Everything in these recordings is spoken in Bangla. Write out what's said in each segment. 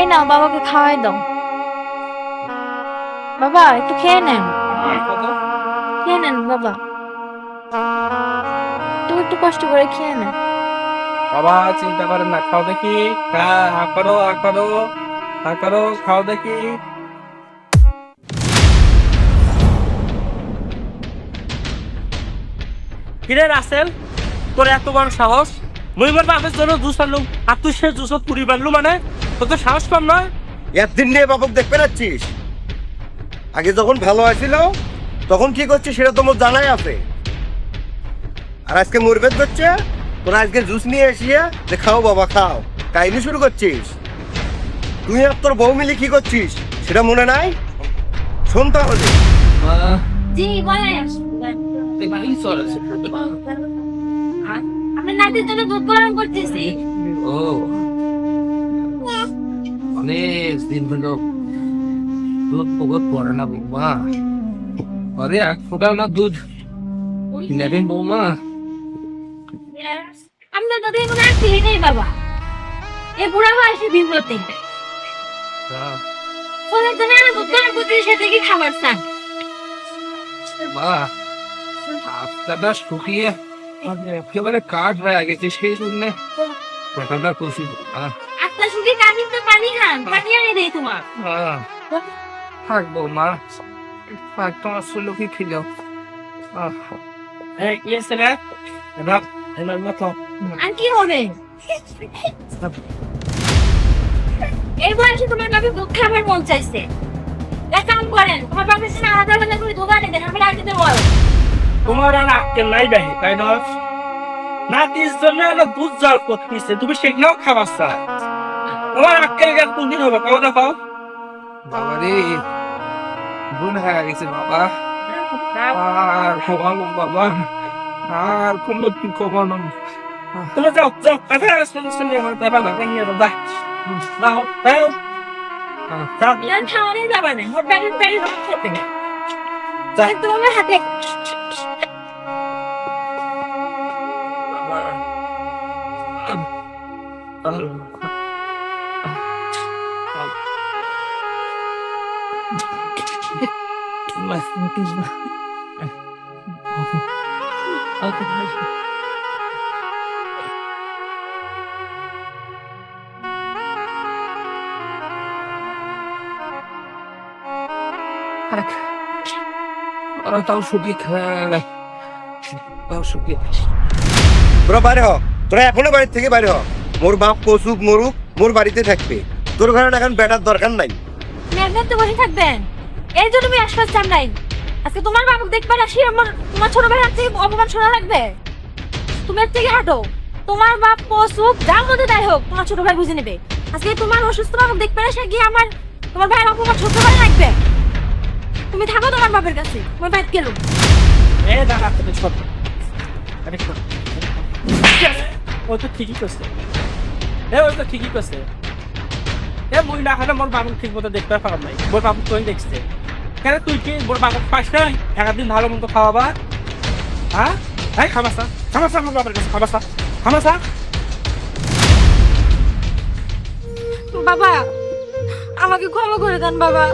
এই নাও বাবাকে খাওয়াই দাও। বাবা একটু খেয়ে নেন, খেয়ে নেন বাবা, তুমি একটু কষ্ট করে খেয়ে নেন। বাবা চিন্তা করেন না, খাও দেখি। হা করো, হা করো, হা করো, খাও দেখি। কিরে রাসেল, তোর এত বড় সাহস? মুই মোর বাপের জন্য জুস আনলুম আর তুই সে জুসত পুরি বানলু, মানে তোর তো সাহস কম নয়? একদিন নিয়ে বাপক দেখতে পাচ্ছিস? আগে যখন ভালো আছিল তখন কি করছিস সেটা তো মোর জানাই আছে। আর আজকে মুরবেদ করছে, তোরা আজকে জুস নিয়ে এসিয়া যে খাও বাবা খাও, কাহিনী শুরু করছিস। তুই আর তোর বউ মিলে কি করছিস সেটা মনে নাই? শোন তাহলে। জি বলেন। আমি নাতির জন্য দুধ গরম করতেছি। ও অনেক দিন হলো দুধ পগত পড়ে না বৌমা। আরে এক ফোটাও না দুধ নেবেন বৌমা? আমরা তো দেখুন আর খেয়ে নেই বাবা, এ বুড়া বয়সে বিপদে ফোনের জন্য আমি দুধ গরম করতেছি, সেটা কি খাবার চান? মা আপনারা শুকিয়ে একেবারে কাঠ হয়ে গেছে, সেই জন্য কথাটা খুশি। একটা শুধু কাশির তো পানি খান, পানি আনি দেই তোমার। থাক বৌমা, থাক, তোমার সুলুকি ছিল। আর কি হবে এই বয়সে? তোমার বাবা দুধ খাবার মন চাইছে, এক কাম করেন, তোমার বাবার সাথে আলাদা আলাদা করে দুধ আনি দেন, আমি রাখতে দেবো। তোমার আর আক্কেল নাই বাহি, তাই না? নাতির জন্য দুধ জাল করতেছে, তুমি সেগুলোও খাবার চাও? তোমার আক্কেল জ্ঞান কোনদিন হবে কও না, কও? বাবা রে, গুণ হয়ে গেছে বাবা। আর খোয়ানো বাবা, আর কোনো কি খোয়ানো। তুমি যাও যাও, কথা শুনে আমার বাবা নিয়ে যাও, যাও যাও যাও। ইয়ার খাওয়ানি যাবে না, ওর ব্যাগের ব্যাগে খেতে না যাই তোমার হাতে। তাও শুকিয়ে খেয়ে, তাও শুকিয়ে। তোরা বাইরে হ, তোরা এখনো বাড়ির থেকে বাইরে হ। মোর বাপ কচুক মরুক, মোর বাড়িতে থাকবে। তোর ঘরে এখন বেটার দরকার নাই। ম্যাগনেট তো বসে থাকবেন, এই জন্য তুমি আশ্বাস চান নাই। আজকে তোমার বাবু দেখবার আসি আমার, তোমার ছোট ভাই হাত থেকে অপমান শোনা লাগবে। তুমি এর থেকে হাঁটো, তোমার বাপ পশুক যার মধ্যে তাই হোক, তোমার ছোট ভাই বুঝে নেবে। আজকে তোমার অসুস্থ বাবু দেখবার আসে গিয়ে আমার তোমার ভাইয়ের অপমান সহ্য করে রাখবে। তুমি থাকো তোমার বাপের কাছে, তোমার ভাই গেল। এ দাঁড়া, তুমি ছোট, আরে ছোট, ও তো ঠিকই করছে। ওই তো ঠিকই করছে। মুই না হলে মোর বাবু ঠিক মতো দেখতে পারলাম নাই। মোর বাবু তুই দেখছে কেন? তুই কি মোর বাবু পাস নাই? একদিন ভালো মতো খাওয়াবা? হ্যাঁ, এই খামাসা খামাসা মোর বাবার কাছে, খামাসা খামাসা। বাবা আমাকে ক্ষমা করে দেন বাবা,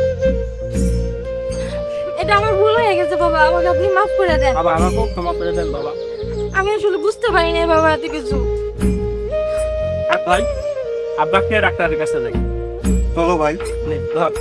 এটা আমার ভুল হয়ে গেছে বাবা, আমাকে আপনি মাফ করে দেন। বাবা আমাকেও ক্ষমা করে দেন বাবা। আমি আসলে বুঝতে পারি না বাবা এত কিছু। আর ভাই আব্বাকে ডাক্তারের কাছে যাই। চলো ভাই। নে, ধর।